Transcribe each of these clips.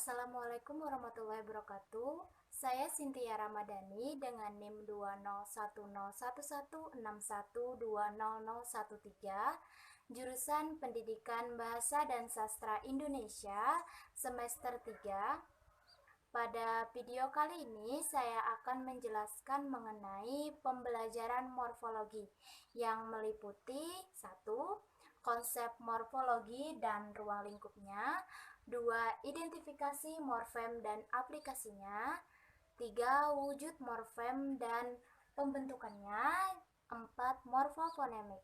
Assalamualaikum warahmatullahi wabarakatuh. Saya Cynthia Ramadhani dengan NIM 2010161200013, jurusan Pendidikan Bahasa dan Sastra Indonesia, semester 3. Pada video kali ini saya akan menjelaskan mengenai pembelajaran morfologi yang meliputi 1. Konsep morfologi dan ruang lingkupnya, 2. Identifikasi morfem dan aplikasinya, 3. Wujud morfem dan pembentukannya, 4. Morfofonemik.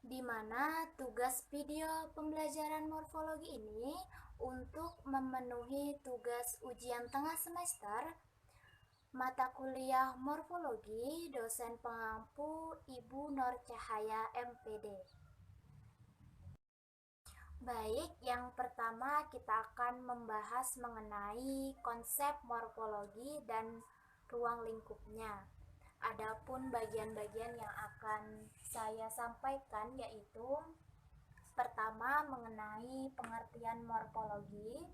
Di mana tugas video pembelajaran morfologi ini untuk memenuhi tugas ujian tengah semester mata kuliah morfologi dosen pengampu Ibu Nur Cahaya MPD. Baik, yang pertama kita akan membahas mengenai konsep morfologi dan ruang lingkupnya. Adapun bagian-bagian yang akan saya sampaikan yaitu pertama mengenai pengertian morfologi.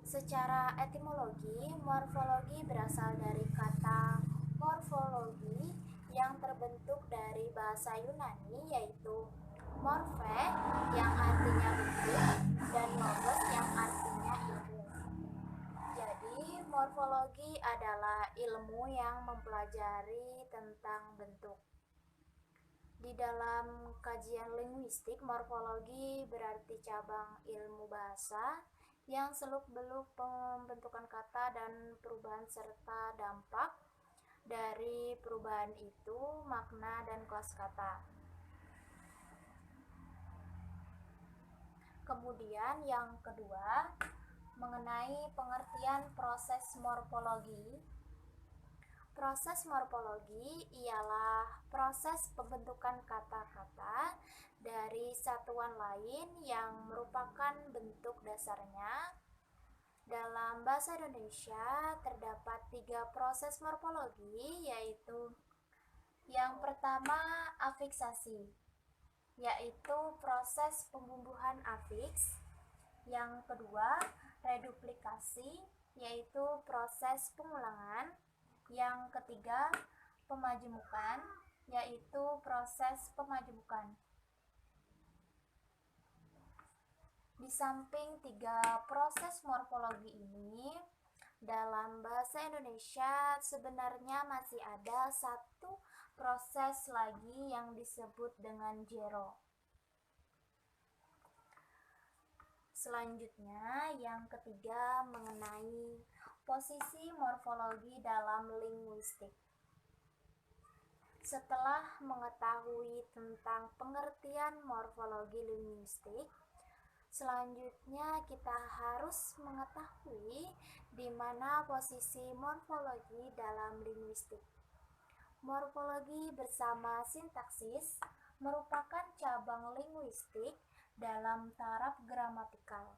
Secara etimologi, morfologi berasal dari kata morfologi yang terbentuk dari bahasa Yunani yaitu morphe yang artinya bentuk dan logos yang artinya ilmu. Jadi, morfologi adalah ilmu yang mempelajari tentang bentuk. Di dalam kajian linguistik, morfologi berarti cabang ilmu bahasa yang seluk-beluk pembentukan kata dan perubahan serta dampak dari perubahan itu, makna dan kelas kata. Kemudian yang kedua, mengenai pengertian proses morfologi. Proses morfologi ialah proses pembentukan kata-kata dari satuan lain yang merupakan bentuk dasarnya. Dalam bahasa Indonesia terdapat 3 proses morfologi, yaitu yang pertama afiksasi, yaitu proses pembumbuhan afiks. Yang kedua reduplikasi, yaitu proses pengulangan. Yang ketiga pemajemukan, yaitu proses pemajemukan. Di samping 3 proses morfologi ini, dalam bahasa Indonesia sebenarnya masih ada satu proses lagi yang disebut dengan jero. Selanjutnya, yang ketiga mengenai posisi morfologi dalam linguistik. Setelah mengetahui tentang pengertian morfologi linguistik, selanjutnya kita harus mengetahui di mana posisi morfologi dalam linguistik. Morfologi bersama sintaksis merupakan cabang linguistik dalam taraf gramatikal.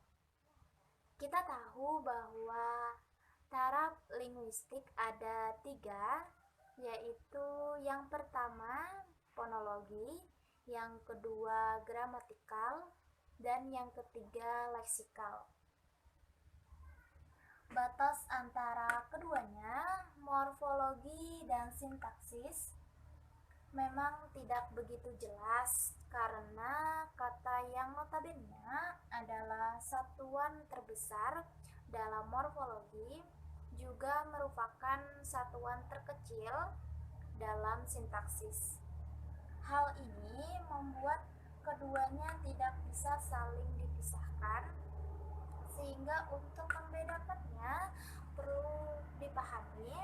Kita tahu bahwa taraf linguistik ada 3, yaitu yang pertama fonologi, yang kedua gramatikal, dan yang ketiga leksikal. Batas antara keduanya, morfologi dan sintaksis, memang tidak begitu jelas karena kata yang notabene adalah satuan terbesar dalam morfologi juga merupakan satuan terkecil dalam sintaksis. Hal ini membuat keduanya tidak bisa saling dipisahkan, sehingga untuk membedakannya perlu dipahami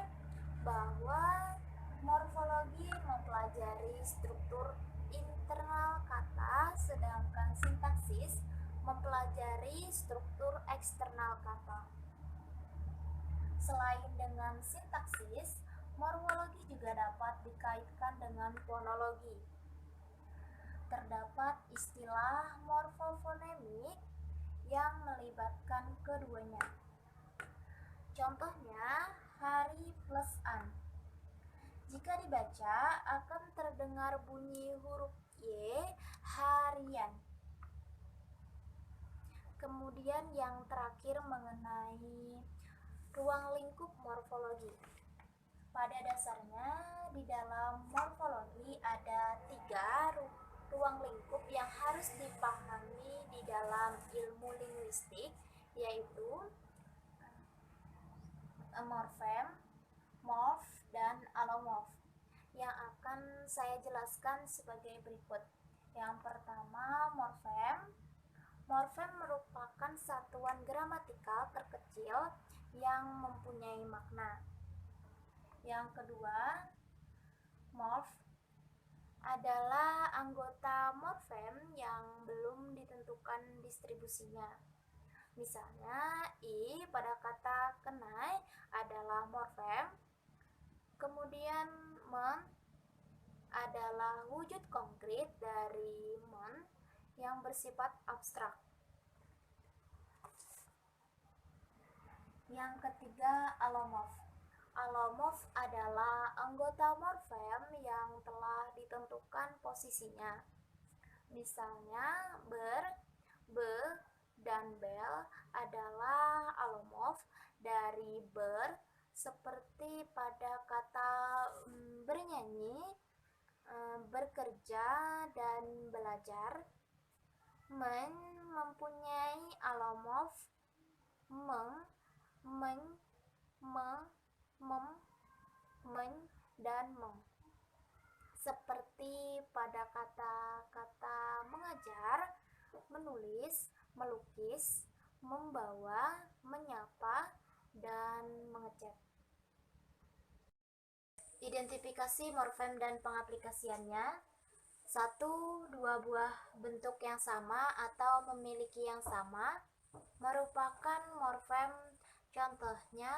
bahwa morfologi mempelajari struktur internal kata, sedangkan sintaksis mempelajari struktur eksternal kata. Selain dengan sintaksis, morfologi juga dapat dikaitkan dengan fonologi. Terdapat istilah morfofonemik yang melibatkan keduanya. Contohnya, hari plus an. Jika dibaca akan terdengar bunyi huruf Y harian. Kemudian Kemudian yang terakhir mengenai ruang lingkup morfologi. Pada dasarnya di dalam morfologi ada 3 ruang lingkup yang harus dipahami di dalam ilmu linguistik, yaitu morfem, morf, dan alomorf, yang akan saya jelaskan sebagai berikut. Yang pertama, morfem. Morfem merupakan satuan gramatikal terkecil yang mempunyai makna. Yang kedua, morf adalah anggota morfem yang belum ditentukan distribusinya. Misalnya, i pada kata kenai adalah morfem, kemudian men adalah wujud konkret dari men yang bersifat abstrak. Yang ketiga, alomorf. Alomorf adalah anggota morfem yang telah ditentukan posisinya. Misalnya, ber, be, dan bel adalah alomorf dari ber, seperti pada kata bernyanyi, bekerja, dan belajar. Men mempunyai alomorf meng, meng, me, mem, men, dan meng. Seperti pada kata-kata mengajar, menulis, melukis, membawa, menyapa, dan mengecat. Identifikasi morfem dan pengaplikasiannya. 1. Dua buah bentuk yang sama atau memiliki yang sama merupakan morfem. Contohnya,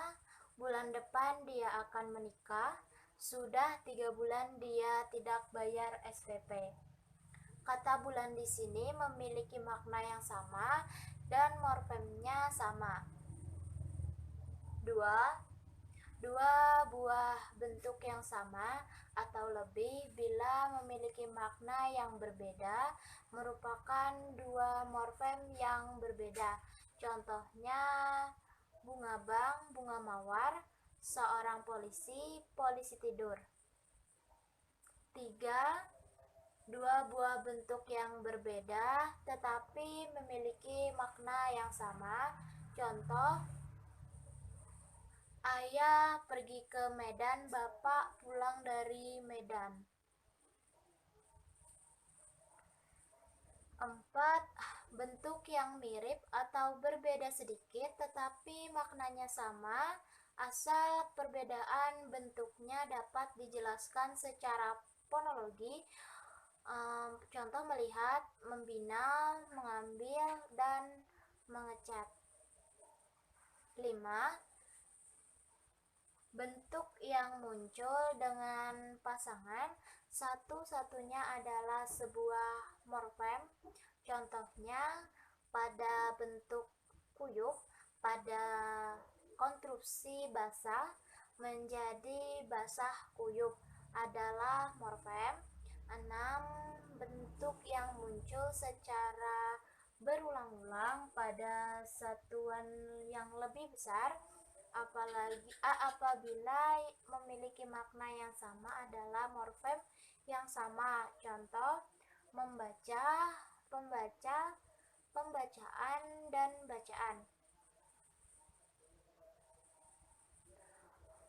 bulan depan dia akan menikah, sudah 3 bulan dia tidak bayar SPP. Kata bulan di sini memiliki makna yang sama dan morfemnya sama. 2. Dua buah bentuk yang sama atau lebih bila memiliki makna yang berbeda merupakan 2 morfem yang berbeda. Contohnya, bunga bank, bunga mawar, seorang polisi, polisi tidur. 3. Dua buah bentuk yang berbeda tetapi memiliki makna yang sama. Contoh, ayah pergi ke Medan, bapak pulang dari Medan. 4. Bentuk yang mirip atau berbeda sedikit tetapi maknanya sama, asal perbedaan bentuknya dapat dijelaskan secara fonologi. Contoh, melihat, membina, mengambil, dan mengecat. 5. Bentuk yang muncul dengan pasangan satu-satunya adalah sebuah morfem. Contohnya, pada bentuk kuyup, pada konstruksi basah menjadi basah kuyup adalah morfem. 6. Bentuk yang muncul secara berulang-ulang pada satuan yang lebih besar apabila memiliki makna yang sama adalah morfem yang sama. Contoh, membaca, pembaca, pembacaan, dan bacaan.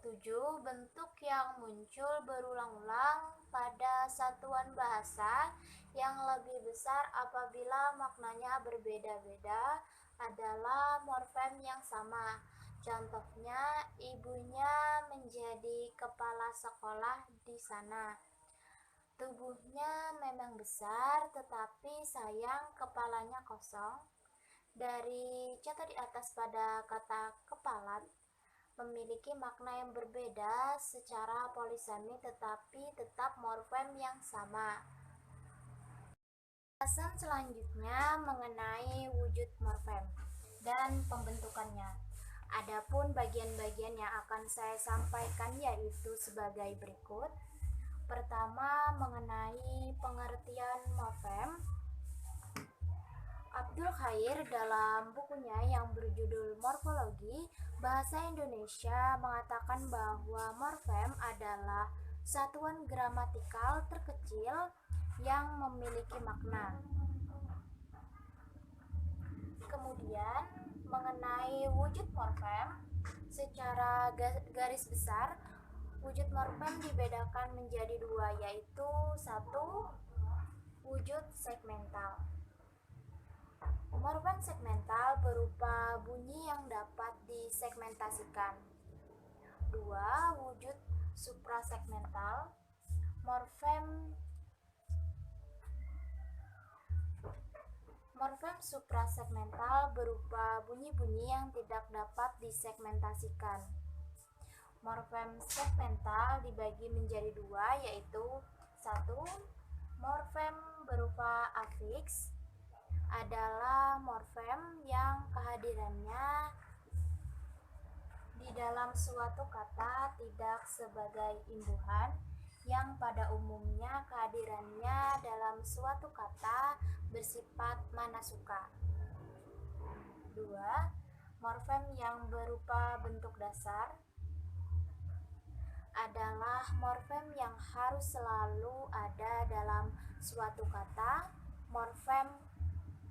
7. Bentuk yang muncul berulang-ulang pada satuan bahasa yang lebih besar apabila maknanya berbeda-beda adalah morfem yang sama. Contohnya, ibunya menjadi kepala sekolah di sana. Tubuhnya memang besar, tetapi sayang kepalanya kosong. Dari contoh di atas pada kata kepala memiliki makna yang berbeda secara polisemi tetapi tetap morfem yang sama. Pembahasan selanjutnya mengenai wujud morfem dan pembentukannya. Adapun bagian-bagian yang akan saya sampaikan yaitu sebagai berikut. Pertama, mengenai pengertian morfem. Abdul Abdul Khair dalam bukunya yang berjudul Morfologi Bahasa Indonesia mengatakan bahwa morfem adalah satuan gramatikal terkecil yang memiliki makna. Kemudian mengenai wujud morfem, secara garis besar wujud morfem dibedakan menjadi dua, yaitu satu, wujud segmental. Morfem segmental berupa bunyi yang dapat disegmentasikan. Dua, wujud suprasegmental. Morfem suprasegmental berupa bunyi-bunyi yang tidak dapat disegmentasikan. Morfem segmental dibagi menjadi dua, yaitu satu, morfem berupa afiks adalah morfem yang kehadirannya di dalam suatu kata tidak sebagai imbuhan, yang pada umumnya kehadirannya dalam suatu kata bersifat manasuka. Dua, morfem yang berupa bentuk dasar adalah morfem yang harus selalu ada dalam suatu kata. Morfem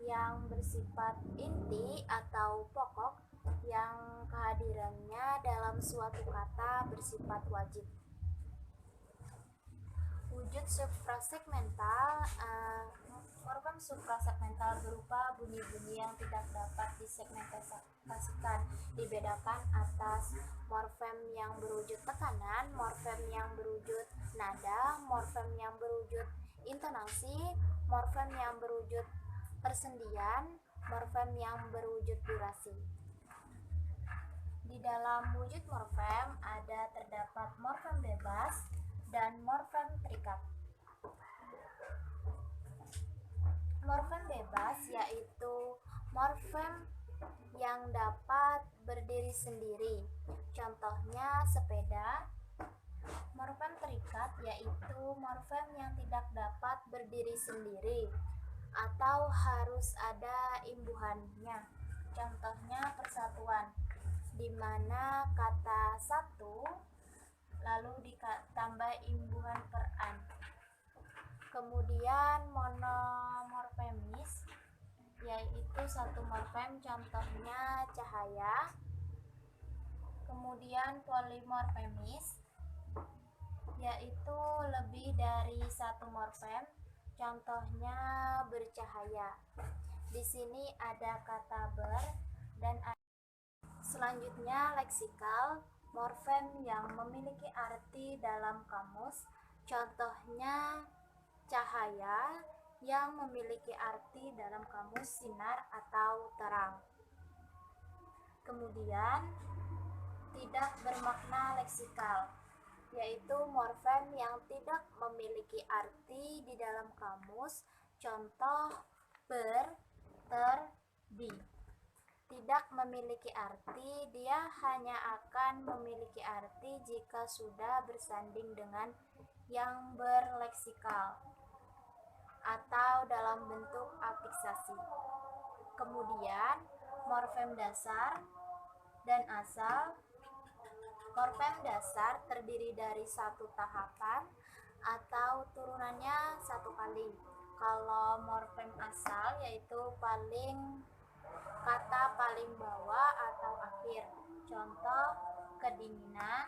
yang bersifat inti atau pokok yang kehadirannya dalam suatu kata bersifat wajib. Wujud suprasegmental, morfem suprasegmental berupa bunyi-bunyi yang tidak dapat disegmentasikan, dibedakan atas morfem yang berwujud tekanan, morfem yang berwujud nada, morfem yang berwujud intonasi, morfem yang berwujud persendian, morfem yang berwujud durasi. Di dalam wujud morfem terdapat morfem bebas dan morfem terikat. Morfem bebas yaitu morfem yang dapat berdiri sendiri, contohnya sepeda. Morfem terikat yaitu morfem yang tidak dapat berdiri sendiri atau harus ada imbuhannya, contohnya persatuan, di mana kata satu lalu ditambah imbuhan per an. Kemudian monomorfemis yaitu satu morfem, contohnya cahaya. Kemudian polimorfemis yaitu lebih dari satu morfem, contohnya bercahaya. Di sini ada kata ber dan selanjutnya leksikal, morfem yang memiliki arti dalam kamus, contohnya cahaya yang memiliki arti dalam kamus sinar atau terang. Kemudian tidak bermakna leksikal, yaitu morfem yang tidak memiliki arti di dalam kamus, contoh ber, ter, di. Tidak memiliki arti, dia hanya akan memiliki arti jika sudah bersanding dengan yang berleksikal atau dalam bentuk afiksasi. Kemudian morfem dasar dan asal. Morfem dasar terdiri dari satu tahapan atau turunannya satu kali. Kalau morfem asal yaitu kata paling bawah atau akhir. Contoh kedinginan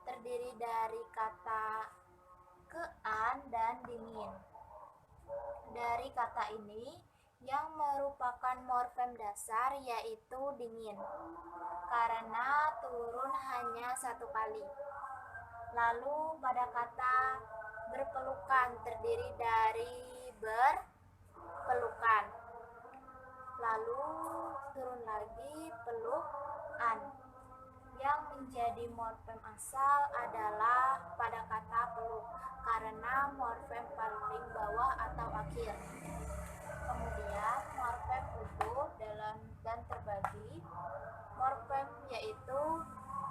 terdiri dari kata kean dan dingin. Dari kata ini yang merupakan morfem dasar yaitu dingin, karena turun hanya satu kali. Lalu pada kata berpelukan terdiri dari berpelukan, lalu turun lagi pelukan. Yang menjadi morfem asal adalah pada kata peluk, karena morfem paling bawah atau akhir. Kemudian morfem utuh dan terbagi. Morfem yaitu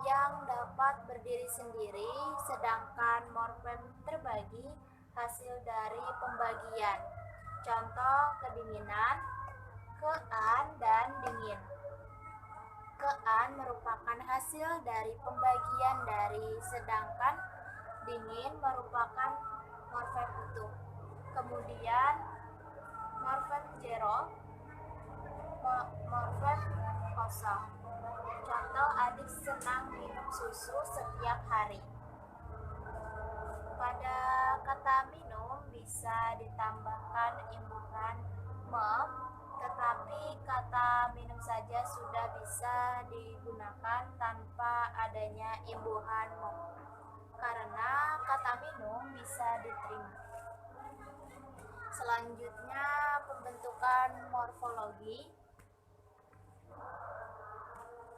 yang dapat berdiri sendiri, sedangkan morfem terbagi hasil dari pembagian. Contoh kedinginan, Kean dan dingin. Kean merupakan hasil dari pembagian dari, sedangkan dingin merupakan morfem utuh. Kemudian morfem zero, morfem kosong. Contoh, adik senang minum susu setiap hari. Pada kata minum bisa ditambahkan imbuhan mem, tetapi kata minum saja sudah bisa digunakan tanpa adanya imbuhan mem, karena kata minum bisa diterima. Selanjutnya, pembentukan morfologi.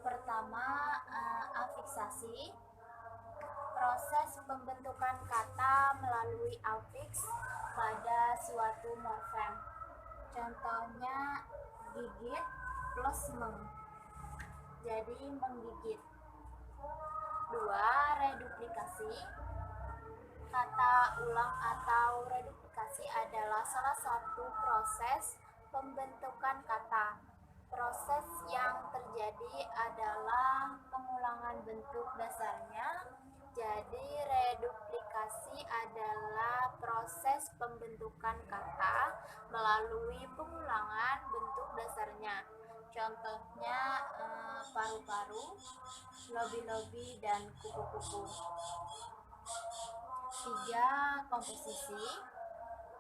Pertama, afiksasi. Proses pembentukan kata melalui afiks pada suatu morfem. Contohnya gigit plus meng, jadi menggigit. 2. Reduplikasi. Kata ulang atau reduplikasi adalah salah satu proses pembentukan kata. Proses yang terjadi adalah pengulangan bentuk dasarnya. Jadi reduplikasi adalah proses pembentukan kata melalui pengulangan bentuk dasarnya. Contohnya paru-paru, lobi-lobi, dan kupu-kupu. 3. Komposisi.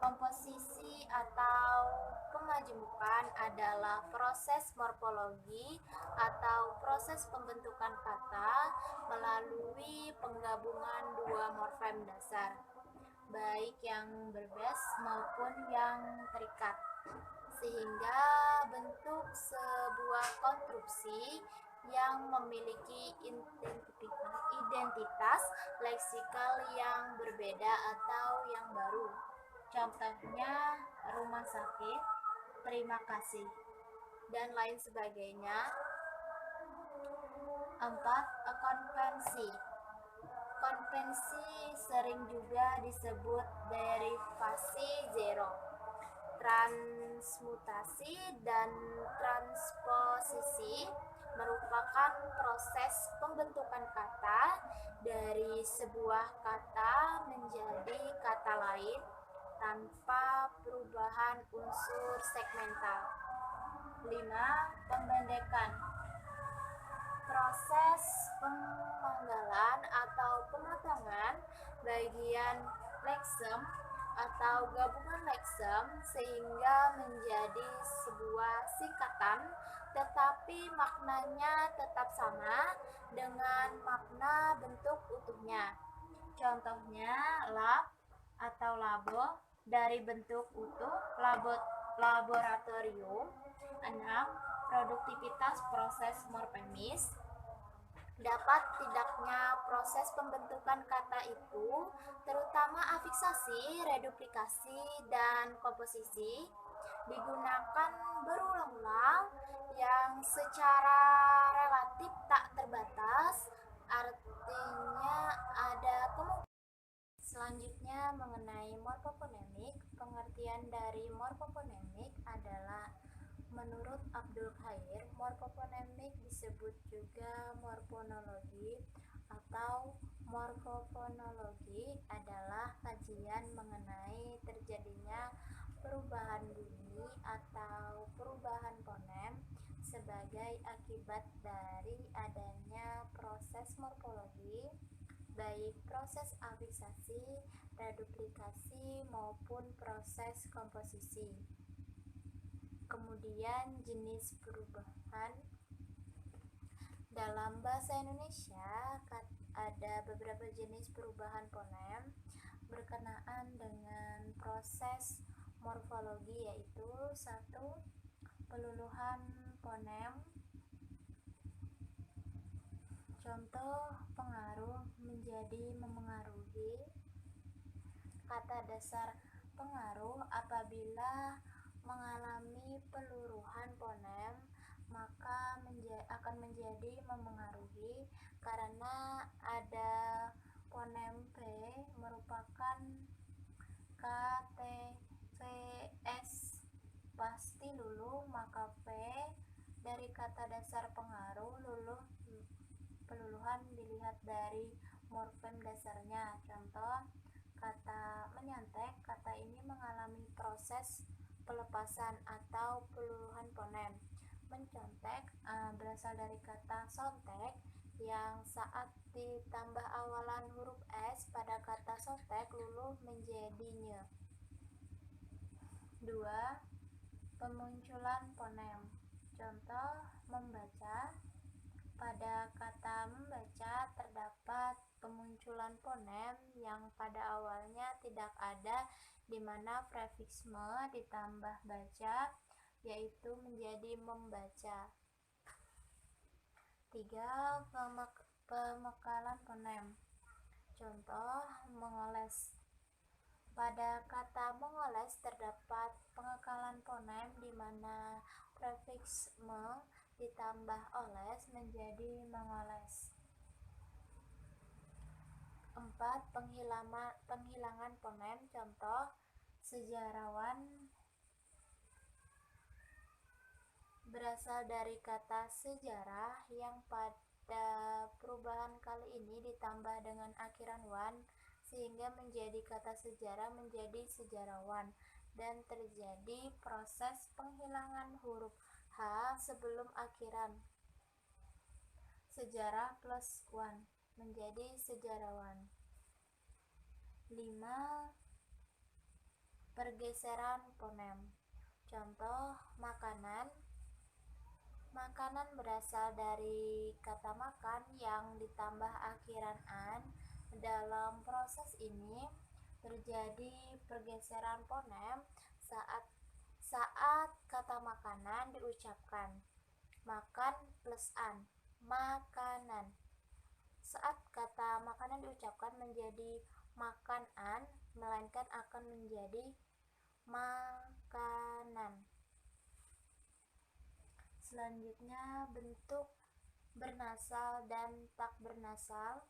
Komposisi atau pemajemukan adalah proses morfologi atau proses pembentukan kata melalui penggabungan dua morfem dasar, baik yang berbes maupun yang terikat, sehingga bentuk sebuah konstruksi yang memiliki identitas leksikal yang berbeda atau yang baru. Contohnya rumah sakit, terima kasih, dan lain sebagainya. 4. Konvensi. Konvensi sering juga disebut derivasi zero, transmutasi, dan transposisi merupakan proses pembentukan kata dari sebuah kata menjadi kata lain tanpa perubahan unsur segmental. 5. Pembendekan. Proses pemanggalan atau pemotongan bagian leksem atau gabungan leksem sehingga menjadi sebuah sikatan, tetapi maknanya tetap sama dengan makna bentuk utuhnya. Contohnya lab atau labo dari bentuk utuh, laboratorium. 6. Produktivitas proses morfemis. Dapat tidaknya proses pembentukan kata itu, terutama afiksasi, reduplikasi, dan komposisi, digunakan berulang-ulang yang secara relatif tak terbatas, artinya ada kemungkinan. Selanjutnya, mengenai morfoponemik. Pengertian dari morfoponemik adalah, menurut Abdul Khair, morfoponemik disebut juga morfonologi atau morfofonologi adalah kajian mengenai terjadinya perubahan bunyi atau perubahan fonem sebagai akibat dari adanya proses morfologi, baik proses afiksasi, reduplikasi, maupun proses komposisi. Kemudian jenis perubahan. Dalam bahasa Indonesia ada beberapa jenis perubahan fonem berkenaan dengan proses morfologi, yaitu 1. Peluluhan fonem. Contoh pengaruh menjadi memengaruhi. Kata dasar pengaruh apabila mengalami peluruhan fonem maka akan menjadi memengaruhi karena ada fonem P merupakan KTVS pasti luluh, maka dari kata dasar pengaruh peluluhan dilihat dari morfem dasarnya. Contoh, kata menyontek, kata ini mengalami proses pelepasan atau peluluhan fonem. Mencontek berasal dari kata sontek yang saat ditambah awalan huruf S pada kata sontek luluh menjadi nye. 2. Pemunculan fonem. Contoh, membaca. Pada kata membaca terdapat pemunculan fonem yang pada awalnya tidak ada, di mana prefiks me ditambah baca, yaitu menjadi membaca. 3. Pemekalan fonem. Contoh, mengoles. Pada kata mengoles terdapat pengekalan fonem di mana prefiks me ditambah oles menjadi mengoles. 4. Penghilangan fonem. Contoh, sejarawan berasal dari kata sejarah yang pada perubahan kali ini ditambah dengan akhiran wan sehingga menjadi kata sejarah menjadi sejarawan, dan terjadi proses penghilangan huruf H sebelum akhiran. Sejarah plus wan menjadi sejarawan. 5. Pergeseran fonem. Contoh, makanan. Makanan berasal dari kata makan yang ditambah akhiran an. Dalam proses ini terjadi pergeseran fonem saat kata makanan diucapkan. Makan plus an, makanan. Saat kata makanan diucapkan menjadi makan an, melainkan akan menjadi makanan. Selanjutnya, bentuk bernasal dan tak bernasal.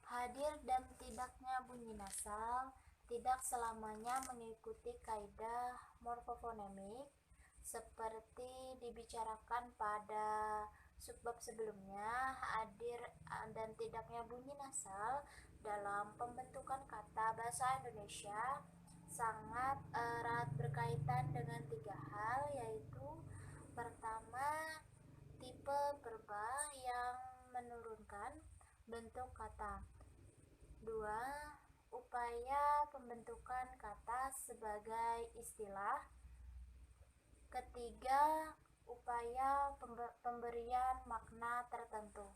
Hadir dan tidaknya bunyi nasal tidak selamanya mengikuti kaidah morfofonemik seperti dibicarakan pada subbab sebelumnya. Hadir dan tidaknya bunyi nasal dalam pembentukan kata bahasa Indonesia sangat erat berkaitan dengan 3 hal, yaitu pertama, tipe verba yang menurunkan bentuk kata. 2. Upaya pembentukan kata sebagai istilah. Ketiga, upaya pemberian makna tertentu.